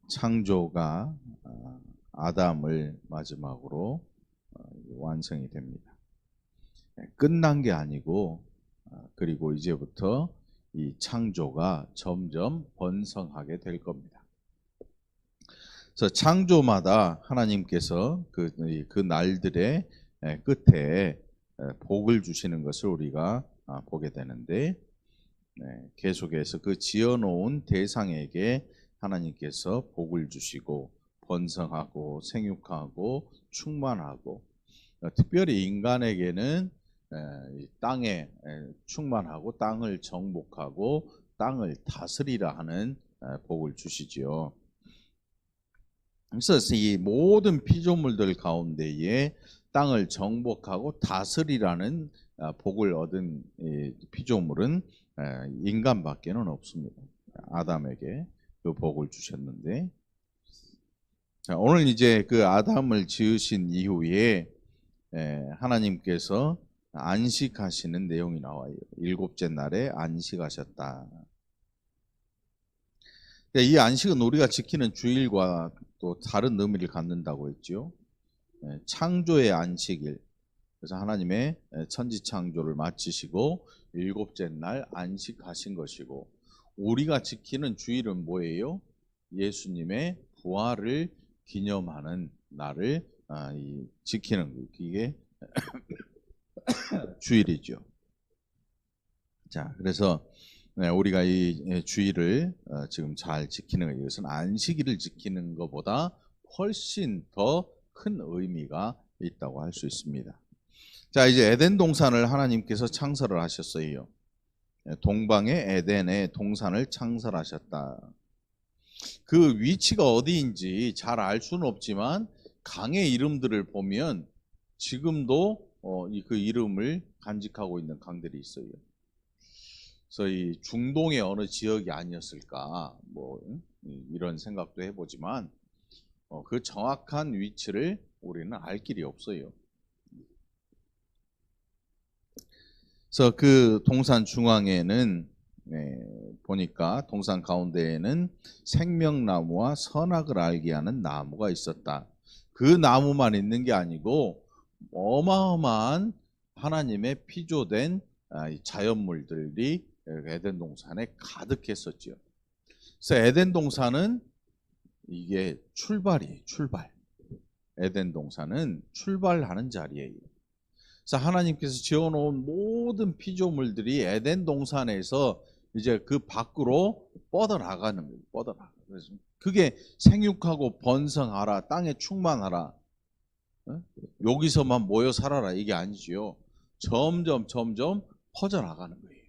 창조가 아담을 마지막으로 완성이 됩니다. 끝난 게 아니고 그리고 이제부터 이 창조가 점점 번성하게 될 겁니다. 그래서 창조마다 하나님께서 그 날들의 끝에 복을 주시는 것을 우리가 보게 되는데, 계속해서 그 지어놓은 대상에게 하나님께서 복을 주시고 번성하고 생육하고 충만하고, 특별히 인간에게는 이 땅에 충만하고 땅을 정복하고 땅을 다스리라 하는 복을 주시지요. 그래서 이 모든 피조물들 가운데에 땅을 정복하고 다스리라는 복을 얻은 피조물은 인간밖에는 없습니다. 아담에게 그 복을 주셨는데, 오늘 이제 그 아담을 지으신 이후에 하나님께서 안식하시는 내용이 나와요. 일곱째 날에 안식하셨다. 이 안식은 우리가 지키는 주일과 또 다른 의미를 갖는다고 했죠. 창조의 안식일. 그래서 하나님의 천지 창조를 마치시고 일곱째 날 안식하신 것이고, 우리가 지키는 주일은 뭐예요? 예수님의 부활을 기념하는 날을 지키는 이게 주일이죠. 자, 그래서 우리가 이 주일을 지금 잘 지키는 것, 이것은 안식일을 지키는 것보다 훨씬 더 큰 의미가 있다고 할 수 있습니다. 자, 이제 에덴 동산을 하나님께서 창설을 하셨어요. 동방의 에덴의 동산을 창설하셨다. 그 위치가 어디인지 잘 알 수는 없지만 강의 이름들을 보면 지금도 그 이름을 간직하고 있는 강들이 있어요. 그래서 이 중동의 어느 지역이 아니었을까, 뭐 이런 생각도 해보지만 그 정확한 위치를 우리는 알 길이 없어요. 그래서 그 동산 중앙에는 보니까 동산 가운데에는 생명나무와 선악을 알게 하는 나무가 있었다. 그 나무만 있는 게 아니고 어마어마한 하나님의 피조된 자연물들이 에덴 동산에 가득했었죠. 그래서 에덴 동산은 이게 출발이에요. 출발. 에덴 동산은 출발하는 자리예요. 그래서 하나님께서 지어놓은 모든 피조물들이 에덴 동산에서 이제 그 밖으로 뻗어나가는 거예요. 뻗어나가. 그래서 그게 생육하고 번성하라, 땅에 충만하라, 여기서만 모여 살아라, 이게 아니지요. 점점 퍼져나가는 거예요.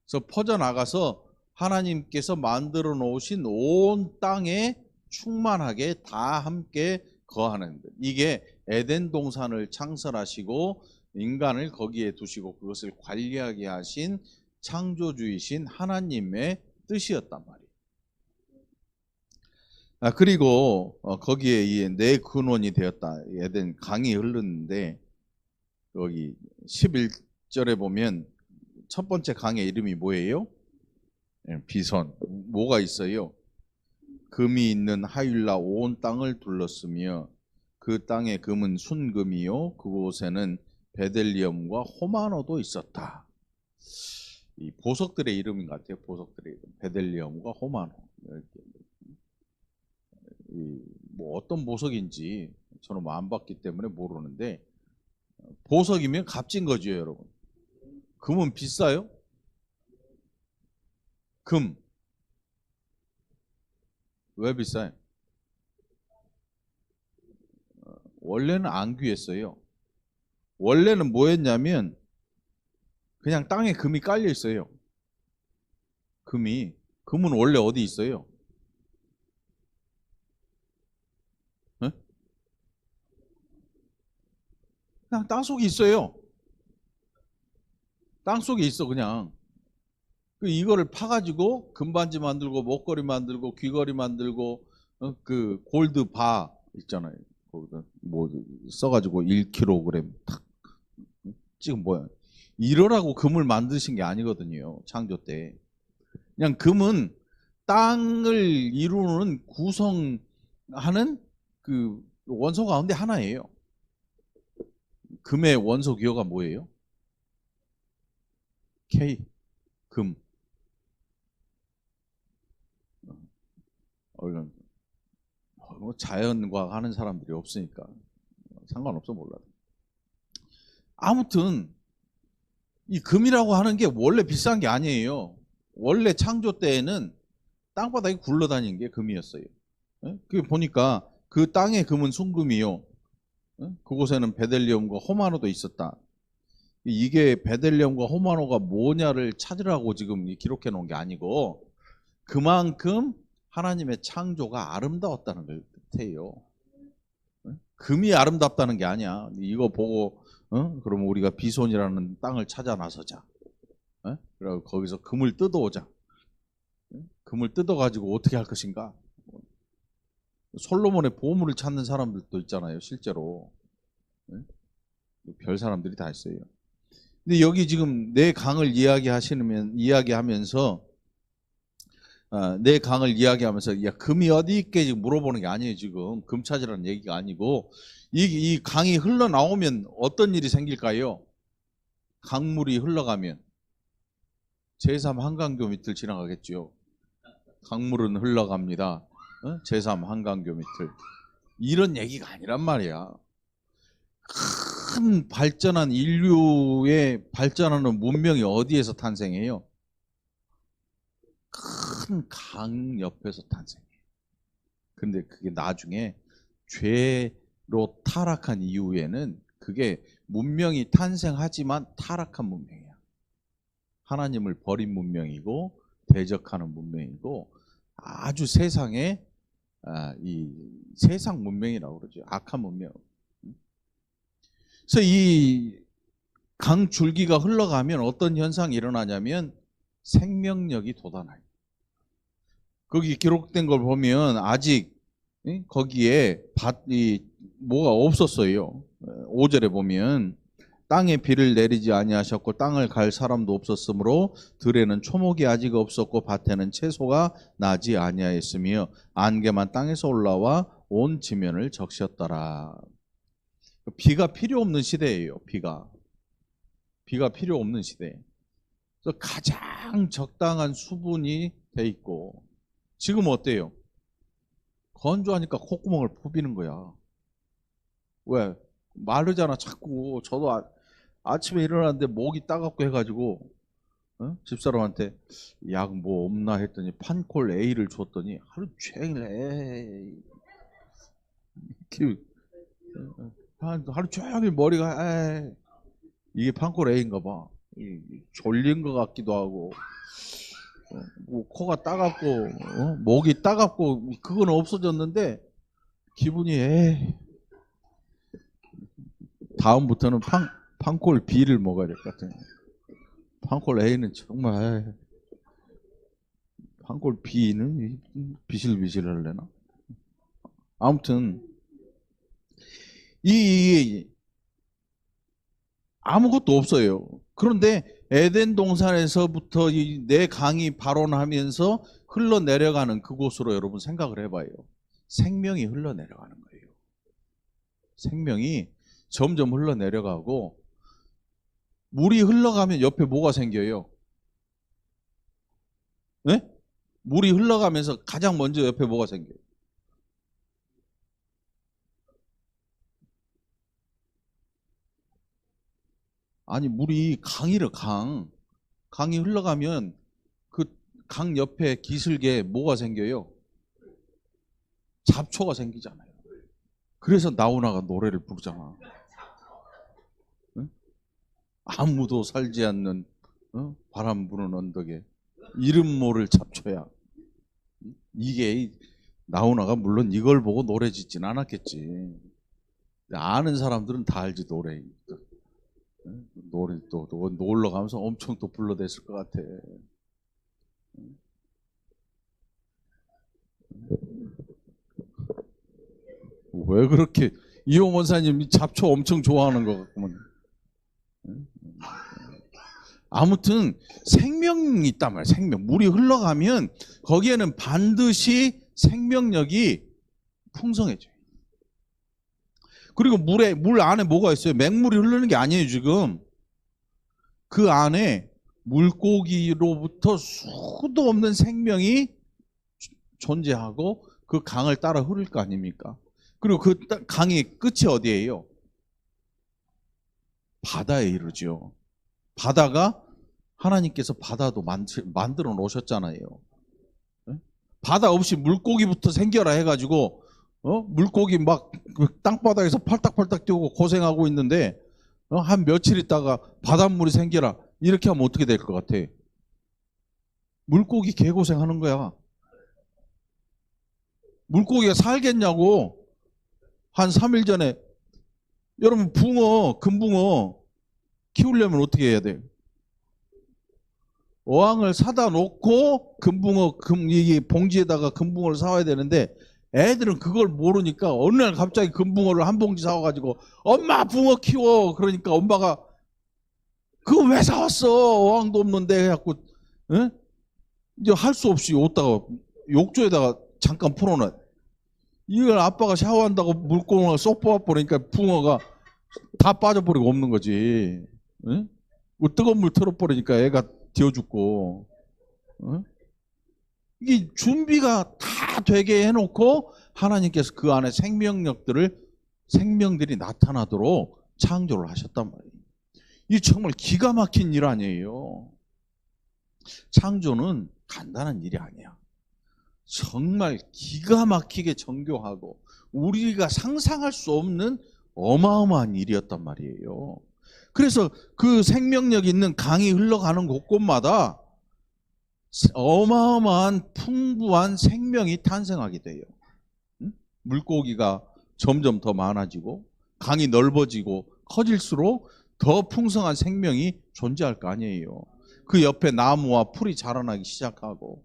그래서 퍼져나가서 하나님께서 만들어 놓으신 온 땅에 충만하게 다 함께 거하는 것. 이게 에덴 동산을 창설하시고 인간을 거기에 두시고 그것을 관리하게 하신 창조주이신 하나님의 뜻이었단 말이에요. 그리고 거기에 내 근원이 되었다. 에덴 강이 흐르는데 여기 11절에 보면 첫 번째 강의 이름이 뭐예요? 비손. 뭐가 있어요? 금이 있는 하윌라 온 땅을 둘렀으며 그 땅의 금은 순금이요 그곳에는 베델리엄과 호마노도 있었다. 이 보석들의 이름인 것 같아요. 보석들의 이름. 베델리엄과 호마노. 뭐 어떤 보석인지 저는 뭐 안 봤기 때문에 모르는데, 보석이면 값진 거죠, 여러분. 금은 비싸요? 금. 왜 비싸요? 원래는 안 귀했어요. 원래는 뭐였냐면 그냥 땅에 금이 깔려 있어요. 금은 원래 어디 있어요? 네? 그냥 땅 속에 있어요. 땅 속에 있어 그냥. 이거를 파가지고 금반지 만들고 목걸이 만들고 귀걸이 만들고 그 골드 바 있잖아요. 거기다 뭐 써가지고 1kg 탁 지금 뭐야? 이러라고 금을 만드신 게 아니거든요. 창조 때. 그냥 금은 땅을 이루는 구성하는 그 원소 가운데 하나예요. 금의 원소 기호가 뭐예요? K, 금. 자연과학 하는 사람들이 없으니까 상관없어 몰라도. 아무튼 이 금이라고 하는 게 원래 비싼 게 아니에요. 원래 창조 때에는 땅바닥에 굴러다니는 게 금이었어요. 그 보니까 그 땅의 금은 순금이요. 그곳에는 베델리움과 호마노도 있었다. 이게 베델리움과 호마노가 뭐냐를 찾으라고 지금 기록해 놓은 게 아니고 그만큼 하나님의 창조가 아름다웠다는 걸 뜻해요. 금이 아름답다는 게 아니야. 이거 보고 그러면 우리가 비손이라는 땅을 찾아 나서자. 그리고 거기서 금을 뜯어오자. 금을 뜯어가지고 어떻게 할 것인가? 솔로몬의 보물을 찾는 사람들도 있잖아요, 실제로. 별 사람들이 다 있어요. 근데 여기 지금 내 강을 이야기하면서 내 강을 이야기하면서 야 금이 어디 있게 지금 물어보는 게 아니에요. 지금 금 찾으라는 얘기가 아니고 이 강이 흘러나오면 어떤 일이 생길까요? 강물이 흘러가면 제3 한강교 밑을 지나가겠죠. 강물은 흘러갑니다. 제3 한강교 밑을. 이런 얘기가 아니란 말이야. 큰 발전한 인류의 발전하는 문명이 어디에서 탄생해요? 큰 강 옆에서 탄생해요. 근데 그게 나중에 죄로 타락한 이후에는 그게 문명이 탄생하지만 타락한 문명이야. 하나님을 버린 문명이고 대적하는 문명이고 아주 세상에 이 세상 문명이라고 그러죠. 악한 문명. 그래서 이 강 줄기가 흘러가면 어떤 현상이 일어나냐면 생명력이 돋아나요. 거기 기록된 걸 보면 아직 거기에 뭐가 없었어요. 5절에 보면 땅에 비를 내리지 아니하셨고 땅을 갈 사람도 없었으므로 들에는 초목이 아직 없었고 밭에는 채소가 나지 아니하였으며 안개만 땅에서 올라와 온 지면을 적셨더라. 비가 필요 없는 시대예요. 비가 필요 없는 시대. 그래서 가장 적당한 수분이 돼 있고 지금 어때요? 건조하니까 콧구멍을 부비는 거야. 왜? 마르잖아 자꾸. 저도 아침에 일어났는데 목이 따갑고 해가지고 집사람한테 약 뭐 없나 했더니 판콜 A를 줬더니 하루 종일 하루 종일 머리가 이게 판콜 A인가 봐. 졸린 것 같기도 하고 뭐 코가 따갑고 목이 따갑고 그건 없어졌는데 기분이 다음부터는 판콜 B를 먹어야 될 것 같아요. 판콜 A는 정말 판콜 B는 비실비실하려나? 아무튼 이 아무것도 없어요. 그런데 에덴 동산에서부터 내 강이 발원하면서 흘러내려가는 그곳으로 여러분 생각을 해봐요. 생명이 흘러내려가는 거예요. 생명이 점점 흘러내려가고 물이 흘러가면 옆에 뭐가 생겨요? 네? 물이 흘러가면서 가장 먼저 옆에 뭐가 생겨요? 아니 물이 강이래 강이 흘러가면 그 강 옆에 기슭에 뭐가 생겨요? 잡초가 생기잖아요. 그래서 나훈아가 노래를 부르잖아. 응? 아무도 살지 않는 바람 부는 언덕에 이름 모를 잡초야. 이게 나훈아가 물론 이걸 보고 노래 짓진 않았겠지. 아는 사람들은 다 알지 노래. 노래 또 놀러 가면서 엄청 또 불러댔을 것 같아. 왜 그렇게 이용 원사님 잡초 엄청 좋아하는 것 같구만. 아무튼 생명이 있단 말이에요. 생명. 물이 흘러가면 거기에는 반드시 생명력이 풍성해져요. 그리고 물 안에 뭐가 있어요? 맹물이 흐르는 게 아니에요, 지금. 그 안에 물고기로부터 수도 없는 생명이 존재하고 그 강을 따라 흐를 거 아닙니까? 그리고 그 강의 끝이 어디예요? 바다에 이르죠. 바다가 하나님께서 바다도 만들어 놓으셨잖아요. 바다 없이 물고기부터 생겨라 해가지고 물고기 막 그 땅바닥에서 팔딱팔딱 뛰고 고생하고 있는데 한 며칠 있다가 바닷물이 생겨라 이렇게 하면 어떻게 될 것 같아? 물고기 개고생하는 거야. 물고기가 살겠냐고. 한 3일 전에 여러분 금붕어 키우려면 어떻게 해야 돼요? 어항을 사다 놓고 이 봉지에다가 금붕어를 사와야 되는데 애들은 그걸 모르니까 어느 날 갑자기 금붕어를 한 봉지 사와가지고 엄마 붕어 키워. 그러니까 엄마가 그거 왜 사왔어? 어항도 없는데 해갖고 이제 할 수 없이 옷다가 욕조에다가 잠깐 풀어놔. 이걸 아빠가 샤워한다고 물구멍을 쏙 뽑아버리니까 붕어가 다 빠져버리고 없는 거지. 뜨거운 물 틀어버리니까 애가 뒤어 죽고. 이게 준비가 다 되게 해놓고 하나님께서 그 안에 생명들이 나타나도록 창조를 하셨단 말이에요. 이게 정말 기가 막힌 일 아니에요. 창조는 간단한 일이 아니야. 정말 기가 막히게 정교하고 우리가 상상할 수 없는 어마어마한 일이었단 말이에요. 그래서 그 생명력 있는 강이 흘러가는 곳곳마다 어마어마한 풍부한 생명이 탄생하게 돼요. 물고기가 점점 더 많아지고 강이 넓어지고 커질수록 더 풍성한 생명이 존재할 거 아니에요. 그 옆에 나무와 풀이 자라나기 시작하고.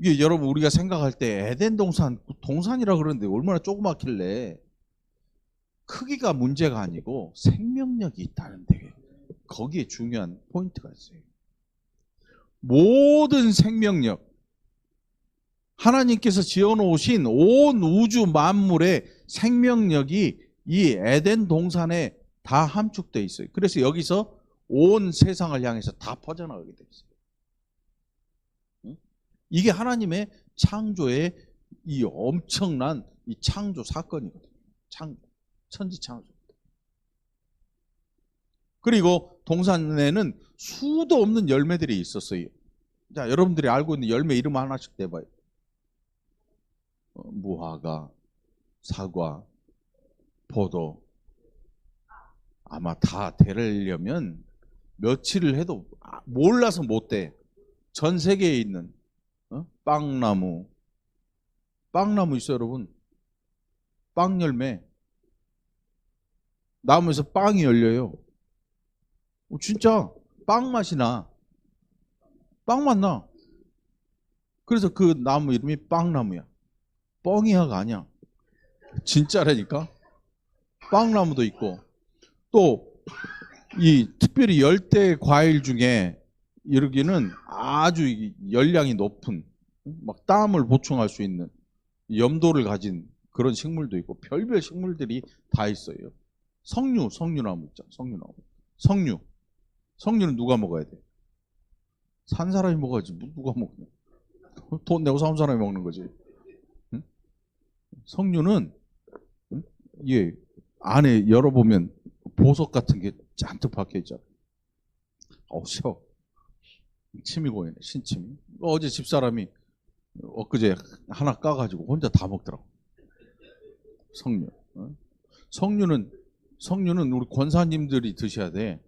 이게 여러분 우리가 생각할 때 에덴 동산이라 그러는데 얼마나 조그맣길래. 크기가 문제가 아니고 생명력이 있다는 데 거기에 중요한 포인트가 있어요. 모든 생명력, 하나님께서 지어놓으신 온 우주 만물의 생명력이 이 에덴 동산에 다 함축되어 있어요. 그래서 여기서 온 세상을 향해서 다 퍼져나가게 되어 있어요. 이게 하나님의 창조의 이 엄청난 이 창조 사건이거든요. 천지창조. 그리고 동산에는 수도 없는 열매들이 있었어요. 자, 여러분들이 알고 있는 열매 이름 하나씩 대봐요. 무화과, 사과, 포도. 아마 다 대려면 며칠을 해도 몰라서 못 돼. 전 세계에 있는 빵나무 있어요, 여러분. 빵 열매. 나무에서 빵이 열려요. 진짜 빵 맛이 나. 빵 맛 나. 그래서 그 나무 이름이 빵나무야. 뻥이야가 아니야. 진짜라니까. 빵나무도 있고 또 이 특별히 열대 과일 중에 여기는 아주 열량이 높은 막 땀을 보충할 수 있는 염도를 가진 그런 식물도 있고 별별 식물들이 다 있어요. 석류나무 있잖아. 석류는 누가 먹어야 돼? 산 사람이 먹어야지. 누가 먹냐? 돈 내고 사온 사람이 먹는 거지. 응? 석류는 예, 안에 열어보면 보석 같은 게 잔뜩 박혀 있잖아. 쉬워. 침이 고이네. 신침이. 어제 집사람이 엊그제 하나 까가지고 혼자 다 먹더라고. 석류. 석류는 우리 권사님들이 드셔야 돼.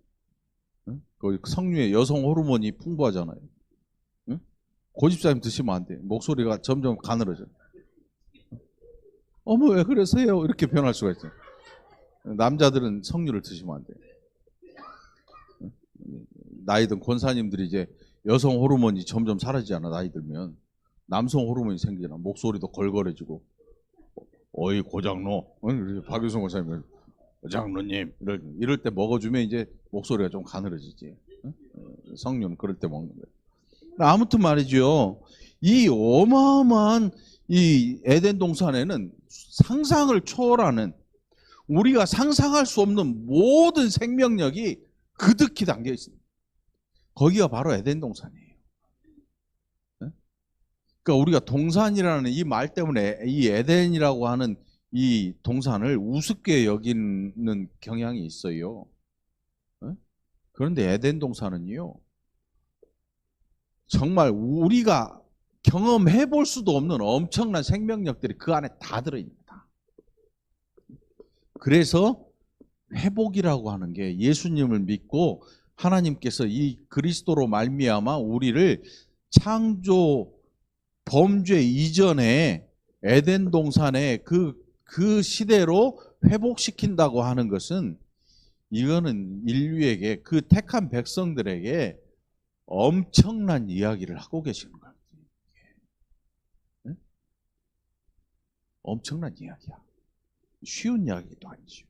그 석류에 여성 호르몬이 풍부하잖아요. 고집사님 드시면 안 돼. 목소리가 점점 가늘어져. 어머 왜 그러세요? 이렇게 변할 수가 있어요. 남자들은 석류를 드시면 안 돼. 나이 든 권사님들이 이제 여성 호르몬이 점점 사라지잖아. 나이 들면 남성 호르몬이 생기잖아. 목소리도 걸걸해지고 어이 고장노. 박유성 권사님 장로님 이럴 때 먹어주면 이제 목소리가 좀 가늘어지지. 응? 성령은 그럴 때 먹는 거예요. 아무튼 말이죠. 이 어마어마한 이 에덴 동산에는 상상을 초월하는, 우리가 상상할 수 없는 모든 생명력이 그득히 담겨 있습니다. 거기가 바로 에덴 동산이에요. 그러니까 우리가 동산이라는 이 말 때문에 이 에덴이라고 하는 이 동산을 우습게 여기는 경향이 있어요. 그런데 에덴 동산은요, 정말 우리가 경험해 볼 수도 없는 엄청난 생명력들이 그 안에 다 들어있습니다. 그래서 회복이라고 하는 게, 예수님을 믿고 하나님께서 이 그리스도로 말미암아 우리를 창조 범죄 이전에 에덴 동산의 그 시대로 회복시킨다고 하는 것은, 이거는 인류에게, 그 택한 백성들에게 엄청난 이야기를 하고 계시는 거예요. 네? 엄청난 이야기야. 쉬운 이야기도 아니죠.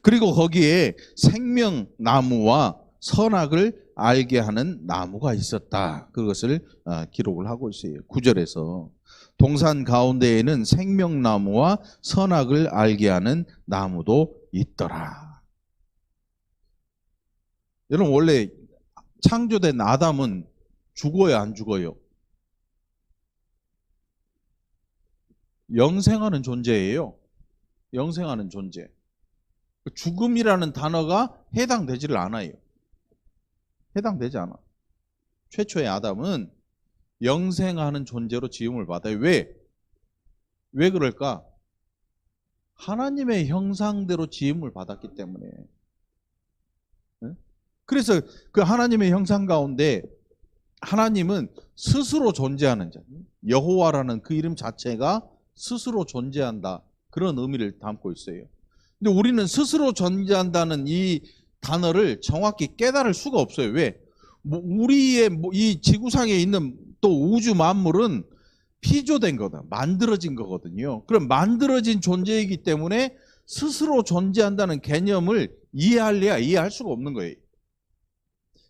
그리고 거기에 생명나무와 선악을 알게 하는 나무가 있었다. 그것을 기록을 하고 있어요. 9절에서 동산 가운데에는 생명나무와 선악을 알게 하는 나무도 있더라. 여러분, 원래 창조된 아담은 죽어요, 안 죽어요? 영생하는 존재예요. 영생하는 존재. 죽음이라는 단어가 해당되지를 않아요. 해당되지 않아. 최초의 아담은 영생하는 존재로 지음을 받아요. 왜? 왜 그럴까? 하나님의 형상대로 지음을 받았기 때문에. 그래서 그 하나님의 형상 가운데 하나님은 스스로 존재하는 자, 여호와라는 그 이름 자체가 스스로 존재한다, 그런 의미를 담고 있어요. 근데 우리는 스스로 존재한다는 이 단어를 정확히 깨달을 수가 없어요. 왜? 우리의 이 지구상에 있는 또 우주 만물은 피조된 거다, 만들어진 거거든요. 그럼 만들어진 존재이기 때문에 스스로 존재한다는 개념을 이해할래야 이해할 수가 없는 거예요.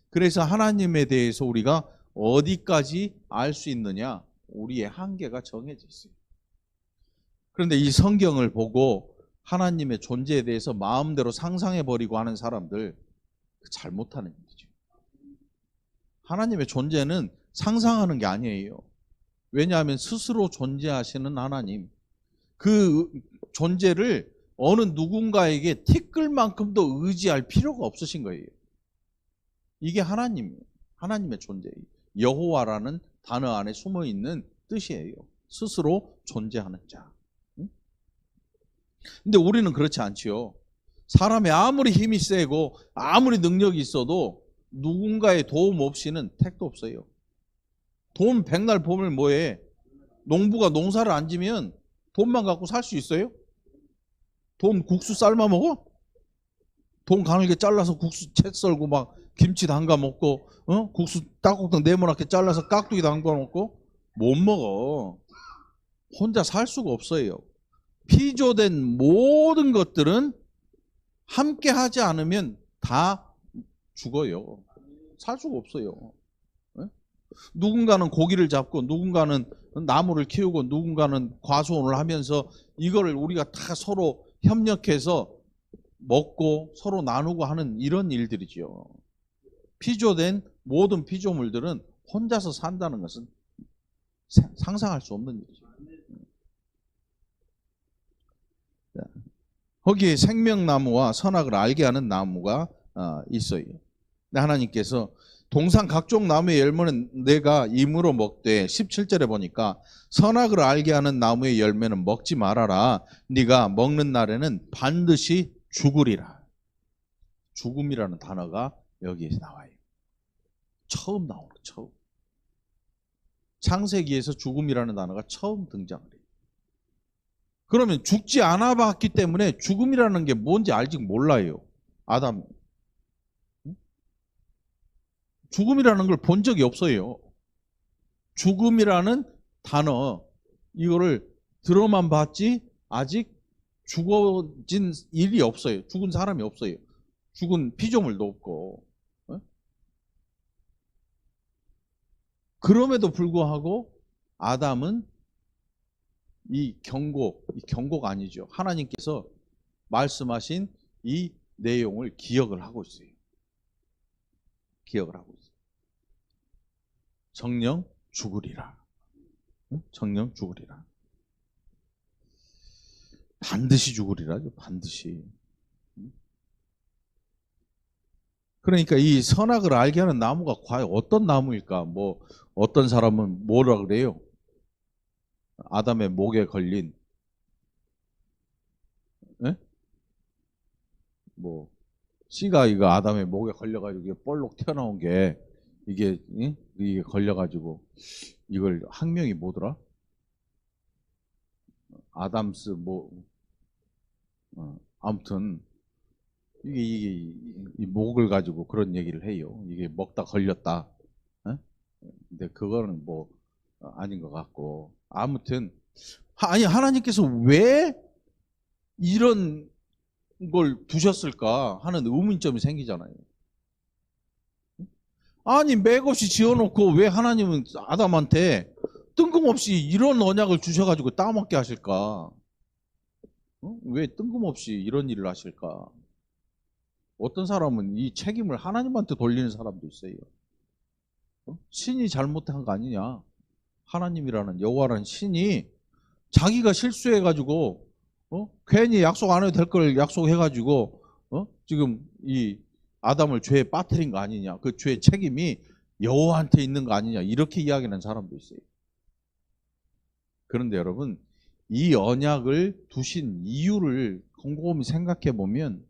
그래서 하나님에 대해서 우리가 어디까지 알 수 있느냐, 우리의 한계가 정해져 있어요. 그런데 이 성경을 보고 하나님의 존재에 대해서 마음대로 상상해버리고 하는 사람들, 잘못하는 일이죠. 하나님의 존재는 상상하는 게 아니에요. 왜냐하면 스스로 존재하시는 하나님, 그 존재를 어느 누군가에게 티끌만큼도 의지할 필요가 없으신 거예요. 이게 하나님의 존재예요. 여호와라는 단어 안에 숨어있는 뜻이에요. 스스로 존재하는 자. 근데 우리는 그렇지 않지요. 사람이 아무리 힘이 세고 아무리 능력이 있어도 누군가의 도움 없이는 택도 없어요. 돈 백날 보면 뭐해? 농부가 농사를 안 지면 돈만 갖고 살 수 있어요? 돈 국수 삶아 먹어? 돈 가늘게 잘라서 국수 채 썰고 막 김치 담가 먹고, 국수 딱딱딱 네모나게 잘라서 깍두기 담가 먹고, 못 먹어. 혼자 살 수가 없어요. 피조된 모든 것들은 함께 하지 않으면 다 죽어요. 살 수가 없어요. 누군가는 고기를 잡고, 누군가는 나무를 키우고, 누군가는 과수원을 하면서 이거를 우리가 다 서로 협력해서 먹고 서로 나누고 하는 이런 일들이죠. 피조된 모든 피조물들은 혼자서 산다는 것은 상상할 수 없는 일이죠. 거기에 생명나무와 선악을 알게 하는 나무가 있어요. 하나님께서 동산 각종 나무의 열매는 내가 임으로 먹되, 17절에 보니까 선악을 알게 하는 나무의 열매는 먹지 말아라. 네가 먹는 날에는 반드시 죽으리라. 죽음이라는 단어가 여기에서 나와요. 처음 나오는, 처음. 창세기에서 죽음이라는 단어가 처음 등장을 해요. 그러면 죽지 않아 봤기 때문에 죽음이라는 게 뭔지 아직 몰라요. 아담. 죽음이라는 걸 본 적이 없어요. 죽음이라는 단어, 이거를 들어만 봤지 아직 죽어진 일이 없어요. 죽은 사람이 없어요. 죽은 피조물도 없고. 그럼에도 불구하고 아담은 이 경고가 아니죠. 하나님께서 말씀하신 이 내용을 기억을 하고 있어요. 기억을 하고 있어요. 정령 죽으리라. 정령 죽으리라. 반드시 죽으리라죠. 반드시. 그러니까 이 선악을 알게 하는 나무가 과연 어떤 나무일까? 뭐 어떤 사람은 뭐라 그래요? 아담의 목에 걸린 뭐 씨가 이거 아담의 목에 걸려가지고 이게 볼록 튀어나온 게 이게 걸려가지고 이걸 학명이 뭐더라? 아담스 뭐 아무튼 이게 이 목을 가지고 그런 얘기를 해요. 이게 먹다 걸렸다. 근데 그거는 뭐 아닌 것 같고 아무튼 아니 하나님께서 왜 이런 걸 두셨을까 하는 의문점이 생기잖아요. 아니 맥없이 지어놓고 왜 하나님은 아담한테 뜬금없이 이런 언약을 주셔가지고 따먹게 하실까? 왜 뜬금없이 이런 일을 하실까? 어떤 사람은 이 책임을 하나님한테 돌리는 사람도 있어요. 신이 잘못한 거 아니냐? 하나님이라는 여호와라는 신이 자기가 실수해가지고 괜히 약속 안 해도 될 걸 약속해가지고 지금 이 아담을 죄에 빠뜨린 거 아니냐? 그 죄의 책임이 여호와한테 있는 거 아니냐? 이렇게 이야기하는 사람도 있어요. 그런데 여러분 이 언약을 두신 이유를 곰곰이 생각해 보면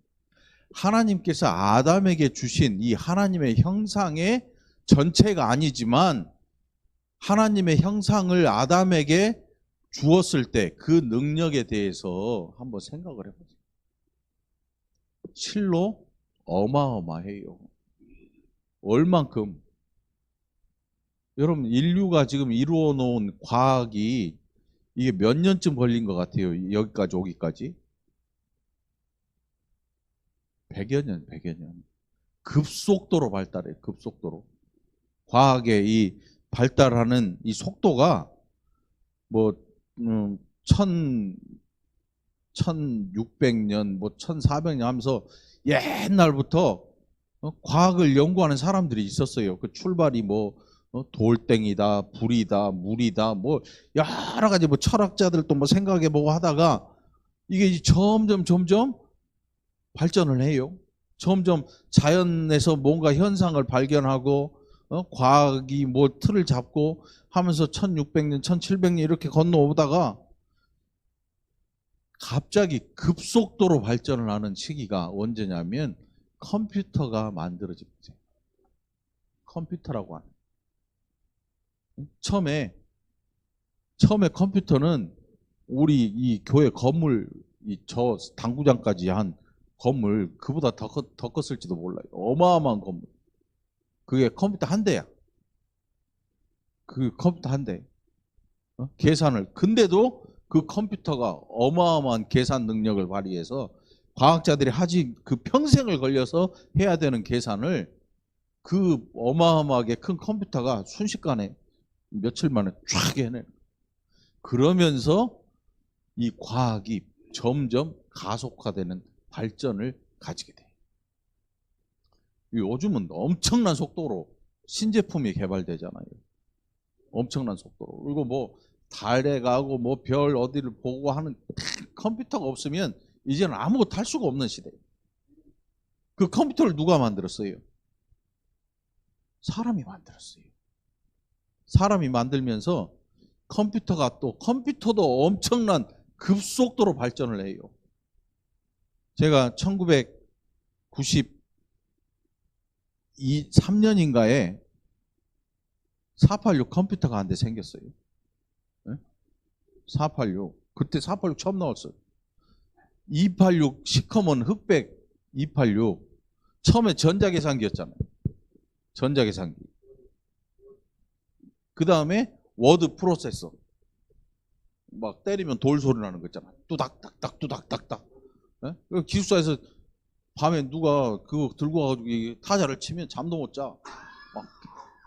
하나님께서 아담에게 주신 이 하나님의 형상의 전체가 아니지만 하나님의 형상을 아담에게 주었을 때 그 능력에 대해서 한번 생각을 해보세요. 실로 어마어마해요. 얼만큼 여러분 인류가 지금 이루어 놓은 과학이 이게 몇 년쯤 걸린 것 같아요. 여기까지 오기까지 100여 년, 100여 년. 급속도로 발달해요. 급속도로. 과학의 이 발달하는 이 속도가 뭐 1600년, 뭐 1400년 하면서 옛날부터 과학을 연구하는 사람들이 있었어요. 그 출발이 뭐 돌덩이다, 불이다, 물이다, 뭐 여러 가지 뭐 철학자들도 뭐 생각해보고 하다가 이게 점점 발전을 해요. 점점 자연에서 뭔가 현상을 발견하고 과학이 뭐 틀을 잡고 하면서 1600년, 1700년 이렇게 건너오다가 갑자기 급속도로 발전을 하는 시기가 언제냐면 컴퓨터가 만들어진 거죠. 컴퓨터라고 하는. 처음에 컴퓨터는 우리 이 교회 건물 저 당구장까지 한 건물 그보다 더 컸을지도 몰라요. 어마어마한 건물. 그게 컴퓨터 한 대야. 그 컴퓨터 한 대. 계산을. 근데도 그 컴퓨터가 어마어마한 계산 능력을 발휘해서 과학자들이 하지 그 평생을 걸려서 해야 되는 계산을 그 어마어마하게 큰 컴퓨터가 순식간에 며칠 만에 쫙 해내. 그러면서 이 과학이 점점 가속화되는 발전을 가지게 돼요. 요즘은 엄청난 속도로 신제품이 개발되잖아요. 엄청난 속도로. 그리고 뭐 달에 가고 뭐 별 어디를 보고 하는 컴퓨터가 없으면 이제는 아무것도 할 수가 없는 시대예요. 그 컴퓨터를 누가 만들었어요? 사람이 만들었어요. 사람이 만들면서 컴퓨터도 엄청난 급속도로 발전을 해요. 제가 1993년인가에 486 컴퓨터가 한 대 생겼어요. 486. 그때 486 처음 나왔어요. 286 시커먼 흑백 286. 처음에 전자계산기였잖아요. 전자계산기. 그 다음에 워드 프로세서. 막 때리면 돌 소리 나는 거 있잖아. 뚜닥딱딱 뚜닥딱딱. 예? 기숙사에서 밤에 누가 그거 들고 와가지고 타자를 치면 잠도 못 자. 막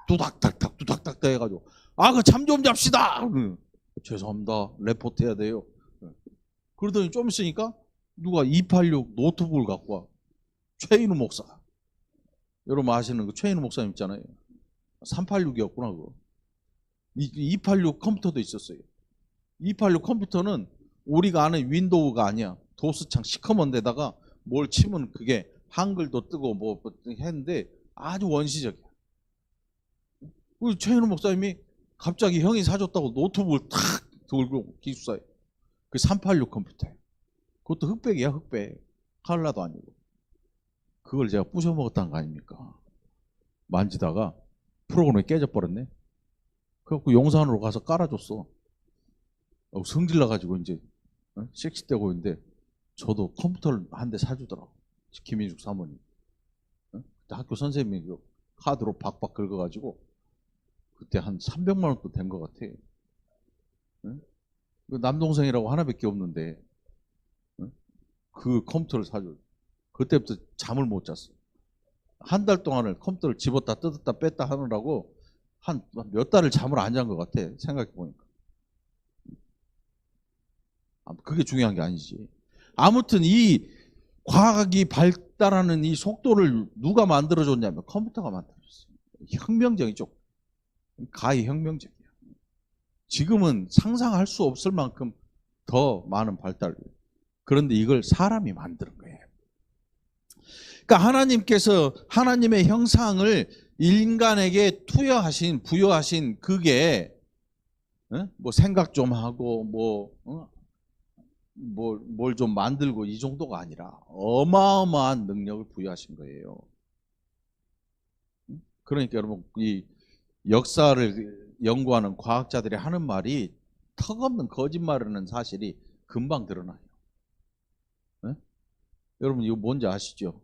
뚜닥딱딱 뚜닥딱딱 해가지고 그 잠 좀 잡시다. 죄송합니다. 레포트 해야 돼요. 그러더니 좀 있으니까 누가 286 노트북을 갖고 와. 최인우 목사. 여러분 아시는 그 최인우 목사님 있잖아요. 386이었구나 그거. 286 컴퓨터도 있었어요. 286 컴퓨터는 우리가 아는 윈도우가 아니야. 도스창 시커먼 데다가 뭘 치면 그게 한글도 뜨고 뭐 했는데 아주 원시적이야. 우리 최인우 목사님이 갑자기 형이 사줬다고 노트북을 탁 들고 기숙사에 그 386 컴퓨터에 그것도 흑백이야 흑백. 칼라도 아니고. 그걸 제가 부셔먹었다는 거 아닙니까? 만지다가 프로그램이 깨져버렸네. 그래갖고 용산으로 가서 깔아줬어. 성질 나가지고 이제 씩씩대고 있는데 저도 컴퓨터를 한 대 사주더라고. 김인숙 사모님. 학교 선생님이 카드로 박박 긁어가지고 그때 한 300만 원도 된 것 같아. 남동생이라고 하나밖에 없는데 그 컴퓨터를 사줘. 그때부터 잠을 못 잤어. 한 달 동안을 컴퓨터를 집었다 뜯었다 뺐다 하느라고 한 몇 달을 잠을 안 잔 것 같아. 생각해 보니까. 그게 중요한 게 아니지. 아무튼 이 과학이 발달하는 이 속도를 누가 만들어줬냐면 컴퓨터가 만들어줬어요. 혁명적이죠. 가히 혁명적이야. 지금은 상상할 수 없을 만큼 더 많은 발달. 그런데 이걸 사람이 만드는 거예요. 그러니까 하나님께서 하나님의 형상을 인간에게 부여하신 그게 뭐 생각 좀 하고 뭘 좀 만들고 이 정도가 아니라 어마어마한 능력을 부여하신 거예요. 그러니까 여러분 이 역사를 연구하는 과학자들이 하는 말이 턱없는 거짓말이라는 사실이 금방 드러나요. 여러분 이거 뭔지 아시죠?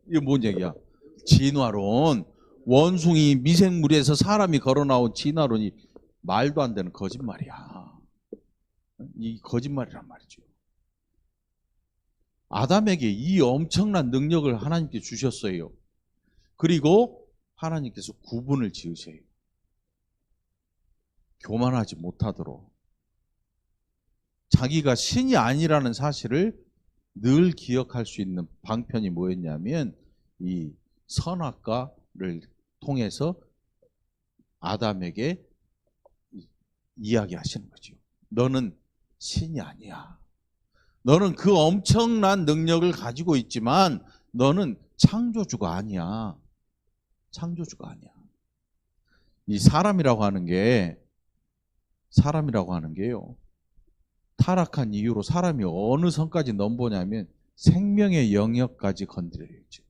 이게 뭔 얘기야? 진화론. 원숭이 미생물에서 사람이 걸어나온 진화론이 말도 안 되는 거짓말이야. 이 거짓말이란 말이죠. 아담에게 이 엄청난 능력을 하나님께 주셨어요. 그리고 하나님께서 구분을 지으셔요. 교만하지 못하도록. 자기가 신이 아니라는 사실을 늘 기억할 수 있는 방편이 뭐였냐면 이 선악과를 통해서 아담에게 이야기하시는 거죠. 너는 신이 아니야. 너는 그 엄청난 능력을 가지고 있지만 너는 창조주가 아니야. 창조주가 아니야. 이 사람이라고 하는 게요. 타락한 이유로 사람이 어느 선까지 넘보냐면 생명의 영역까지 건드려요. 지금.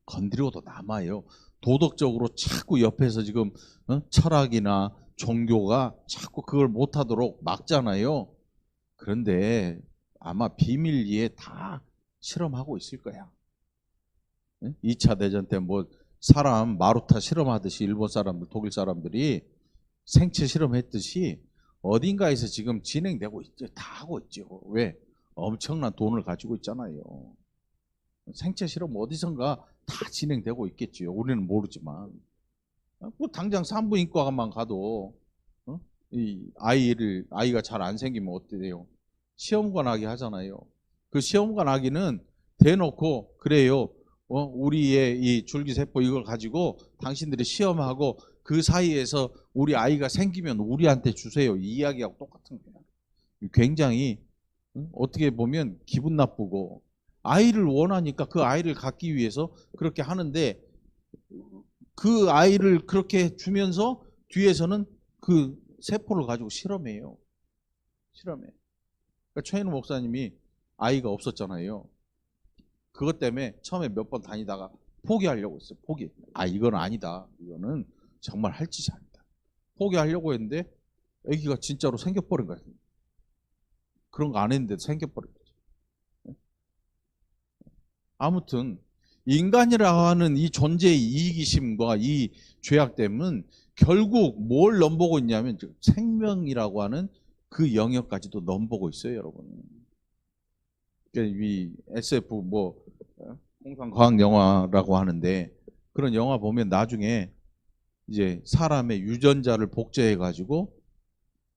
건드리고도 남아요. 도덕적으로 자꾸 옆에서 지금 철학이나 종교가 자꾸 그걸 못하도록 막잖아요. 그런데 아마 비밀리에 다 실험하고 있을 거야. 2차 대전 때 뭐 사람 마루타 실험하듯이 일본 사람들, 독일 사람들이 생체 실험했듯이 어딘가에서 지금 진행되고 있죠. 다 하고 있죠. 왜? 엄청난 돈을 가지고 있잖아요. 생체 실험 어디선가 다 진행되고 있겠지요. 우리는 모르지만. 뭐 당장 산부인과만 가도 이 아이가 잘 안 생기면 어때요? 시험관 아기 하잖아요. 그 시험관 아기는 대놓고 그래요. 우리의 이 줄기세포 이걸 가지고 당신들이 시험하고 그 사이에서 우리 아이가 생기면 우리한테 주세요. 이 이야기하고 똑같은 거예요. 굉장히 어떻게 보면 기분 나쁘고 아이를 원하니까 그 아이를 갖기 위해서 그렇게 하는데 그 아이를 그렇게 주면서 뒤에서는 그 세포를 가지고 실험해요. 실험해. 그러니까 최인우 목사님이 아이가 없었잖아요. 그것 때문에 처음에 몇 번 다니다가 포기하려고 했어요. 이건 아니다. 이거는 정말 할 짓이 아니다. 포기하려고 했는데 아기가 진짜로 생겨버린 거예요. 그런 거 안 했는데도 생겨버린 거죠. 아무튼 인간이라고 하는 이 존재의 이기심과 이 죄악됨은 결국 뭘 넘보고 있냐면 생명이라고 하는 그 영역까지도 넘보고 있어요, 여러분. 그러니까 이 SF 공상 과학 영화라고 하는데 그런 영화 보면 나중에 이제 사람의 유전자를 복제해 가지고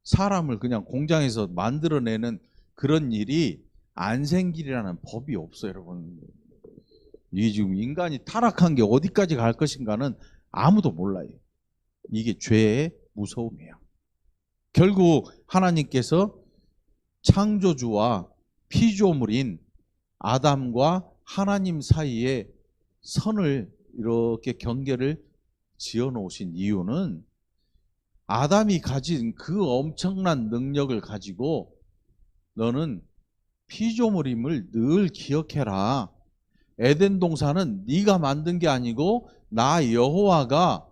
사람을 그냥 공장에서 만들어내는 그런 일이 안 생기리라는 법이 없어요, 여러분. 이게 지금 인간이 타락한 게 어디까지 갈 것인가는 아무도 몰라요. 이게 죄의 무서움이에요. 결국 하나님께서 창조주와 피조물인 아담과 하나님 사이에 선을 이렇게 경계를 지어 놓으신 이유는 아담이 가진 그 엄청난 능력을 가지고 너는 피조물임을 늘 기억해라. 에덴 동산은 네가 만든 게 아니고 나 여호와가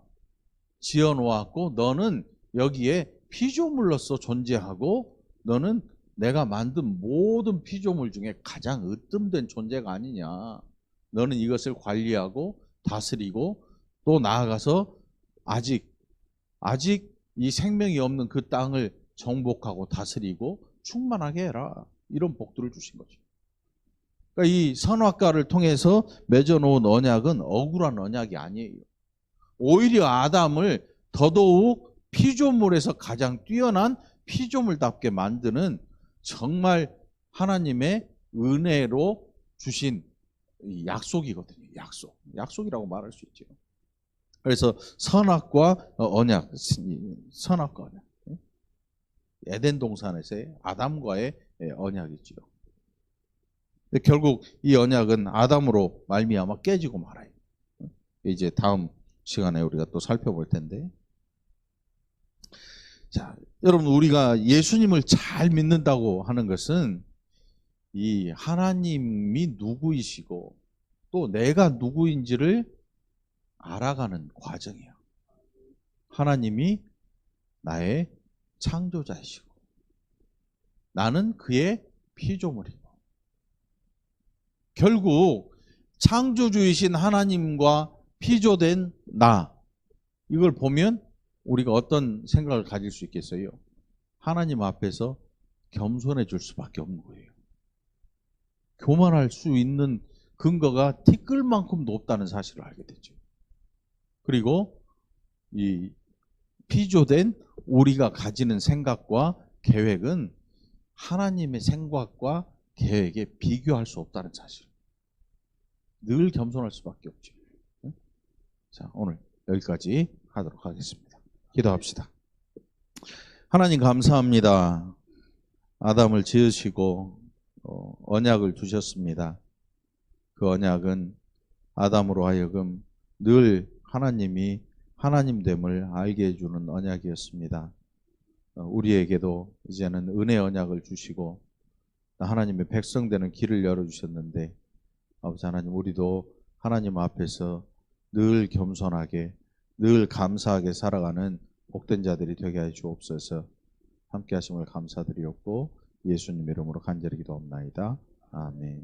지어 놓았고 너는 여기에 피조물로서 존재하고 너는 내가 만든 모든 피조물 중에 가장 으뜸된 존재가 아니냐. 너는 이것을 관리하고 다스리고 또 나아가서 아직 이 생명이 없는 그 땅을 정복하고 다스리고 충만하게 해라. 이런 복들을 주신 거죠. 그러니까 이 선악과를 통해서 맺어놓은 언약은 억울한 언약이 아니에요. 오히려 아담을 더더욱 피조물에서 가장 뛰어난 피조물답게 만드는 정말 하나님의 은혜로 주신 약속이거든요. 약속이라고 말할 수 있죠. 그래서 선악과 언약, 선악과 언약. 에덴 동산에서의 아담과의 언약이죠. 결국 이 언약은 아담으로 말미암아 깨지고 말아요. 이제 다음 시간에 우리가 또 살펴볼 텐데. 자, 여러분 우리가 예수님을 잘 믿는다고 하는 것은 이 하나님이 누구이시고 또 내가 누구인지를 알아가는 과정이에요. 하나님이 나의 창조자이시고 나는 그의 피조물이고 결국 창조주이신 하나님과 피조된 나 이걸 보면 우리가 어떤 생각을 가질 수 있겠어요? 하나님 앞에서 겸손해질 수밖에 없는 거예요. 교만할 수 있는 근거가 티끌만큼 높다는 사실을 알게 되죠. 그리고 이 피조된 우리가 가지는 생각과 계획은 하나님의 생각과 계획에 비교할 수 없다는 사실. 늘 겸손할 수밖에 없죠. 자, 오늘 여기까지 하도록 하겠습니다. 기도합시다. 하나님 감사합니다. 아담을 지으시고 언약을 두셨습니다. 그 언약은 아담으로 하여금 늘 하나님이 하나님됨을 알게 해주는 언약이었습니다. 우리에게도 이제는 은혜 언약을 주시고 하나님의 백성 되는 길을 열어주셨는데 아버지 하나님 우리도 하나님 앞에서 늘 겸손하게 늘 감사하게 살아가는 복된 자들이 되게 해 주옵소서. 함께 하심을 감사드리옵고 예수님 이름으로 간절히 기도합나이다. 아멘.